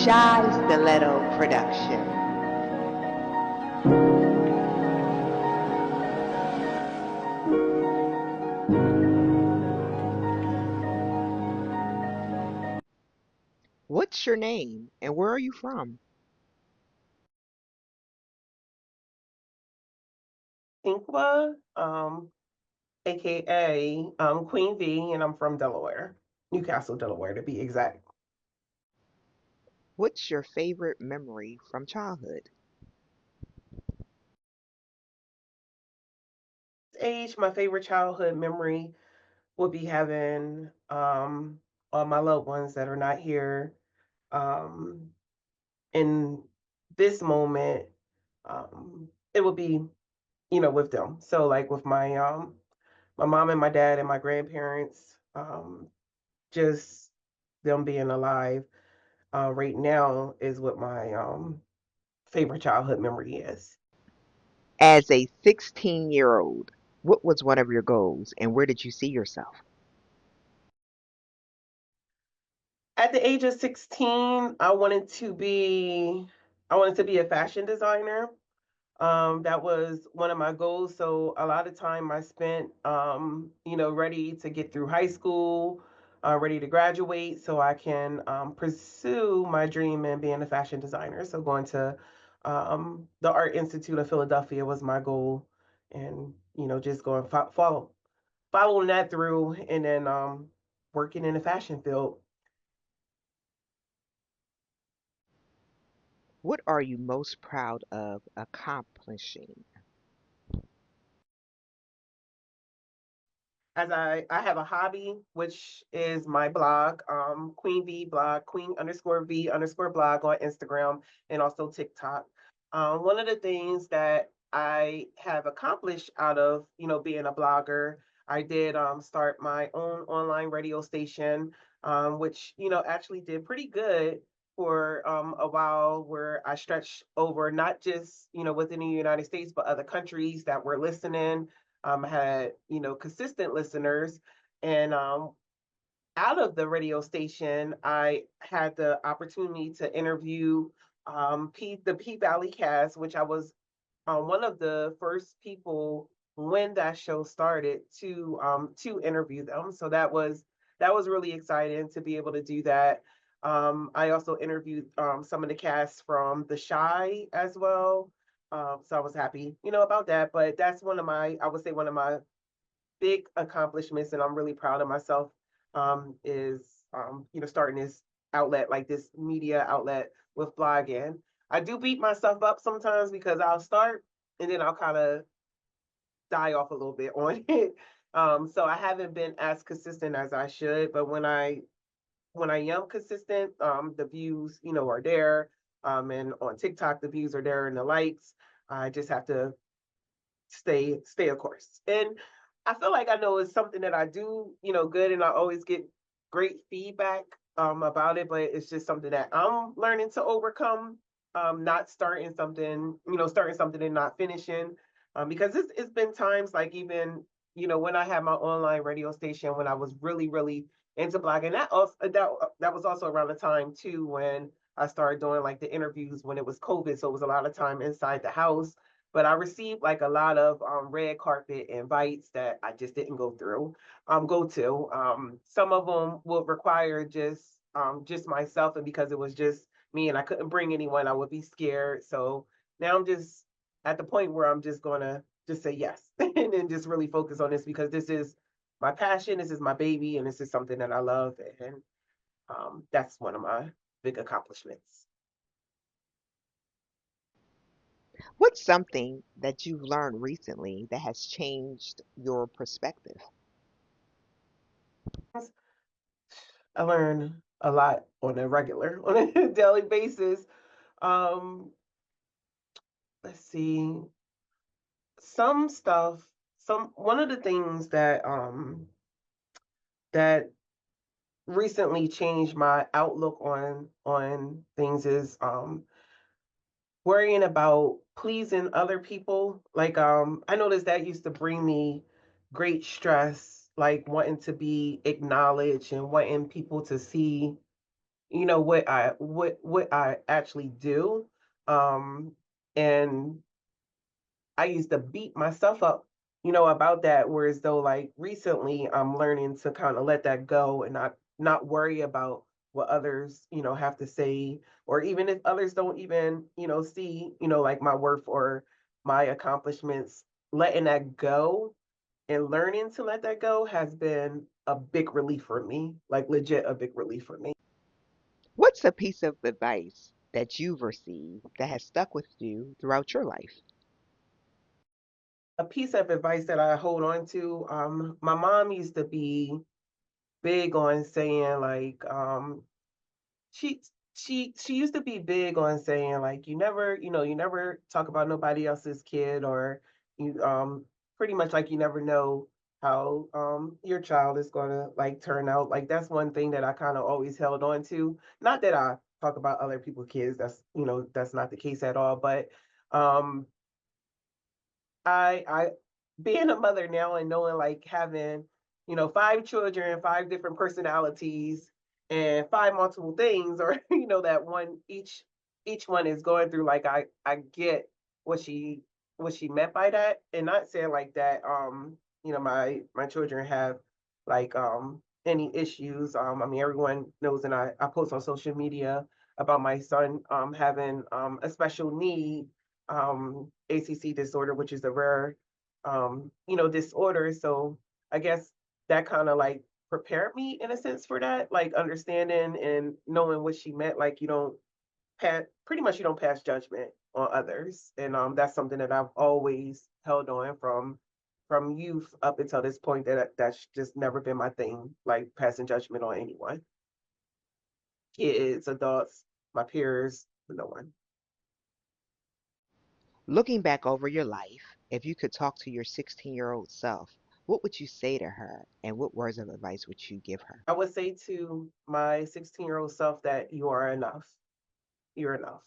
Shy Stiletto production. What's your name and where are you from? Vacinqua, aka Queen V, and I'm from Delaware, Newcastle, Delaware to be exact. What's your favorite memory from childhood? Age, my favorite childhood memory would be having all my loved ones that are not here um, in this moment. It would be, with them. So like with my mom and my dad and my grandparents, just them being alive right now is what my favorite childhood memory is. As a 16-year-old, what was one of your goals and where did you see yourself? At the age of 16, I wanted to be a fashion designer. That was one of my goals. So a lot of time I spent, ready to get through high school, ready to graduate, so I can pursue my dream in being a fashion designer. So going to the Art Institute of Philadelphia was my goal, and just going following that through, and then working in the fashion field. What are you most proud of accomplishing? As I have a hobby, which is my blog, Queen V blog, Queen underscore V underscore blog on Instagram and also TikTok. One of the things that I have accomplished out of being a blogger, I did start my own online radio station, which actually did pretty good for a while, where I stretched over not just within the United States but other countries that were listening. Had consistent listeners, and out of the radio station, I had the opportunity to interview the P Valley cast, which I was one of the first people when that show started to interview them. So that was really exciting to be able to do that. I also interviewed some of the cast from The Shy as well. So I was happy, about that. But that's I would say one of my big accomplishments, and I'm really proud of myself. Is starting this outlet, like this media outlet with blogging. I do beat myself up sometimes because I'll start and then I'll kind of die off a little bit on it. So I haven't been as consistent as I should, but when I am consistent, the views, are there. And on TikTok, the views are there and the likes. I just have to stay a course. And I feel like I know it's something that I do, good, and I always get great feedback about it, but it's just something that I'm learning to overcome. Not starting something and not finishing. Because it's been times like even, when I had my online radio station when I was really, really into blogging. That was also around the time too when I started doing like the interviews when it was COVID. So it was a lot of time inside the house, but I received like a lot of red carpet invites that I just didn't go to. Some of them would require just myself, and because it was just me and I couldn't bring anyone, I would be scared. So now I'm just at the point where I'm just gonna just say yes and then just really focus on this because this is my passion, this is my baby, and this is something that I love, and that's one of my big accomplishments. What's something that you've learned recently that has changed your perspective? I learn a lot on a daily basis. Um, let's see, some stuff. Some One of the things that recently changed my outlook on things is worrying about pleasing other people. Like I noticed that used to bring me great stress, like wanting to be acknowledged and wanting people to see what I actually do. Um, and I used to beat myself up, about that. Whereas though, like recently, I'm learning to kind of let that go and not worry about what others, have to say, or even if others don't even, see, like my worth or my accomplishments. Letting that go and learning to let that go has been a big relief for me, like legit a big relief for me. What's a piece of advice that you've received that has stuck with you throughout your life? A piece of advice that I hold on to, my mom used to be big on saying like she she used to be big on saying like you never talk about nobody else's kid, or you pretty much like you never know how your child is going to like turn out. Like that's one thing that I kind of always held on to. Not that I talk about other people's kids, that's not the case at all, but um I being a mother now and knowing like having, five children, five different personalities and five multiple things, or that one each one is going through, like I get what she meant by that. And not saying like that my children have like any issues. I mean everyone knows, and I post on social media about my son having a special need, ACC disorder, which is a rare, disorder. So I guess that kind of like prepared me in a sense for that, like understanding and knowing what she meant. Like pretty much you don't pass judgment on others, and that's something that I've always held on from youth up until this point. That's just never been my thing, like passing judgment on anyone, kids, adults, my peers, no one. Looking back over your life, if you could talk to your 16-year-old self, what would you say to her and what words of advice would you give her? I would say to my 16-year-old self that you are enough. You're enough.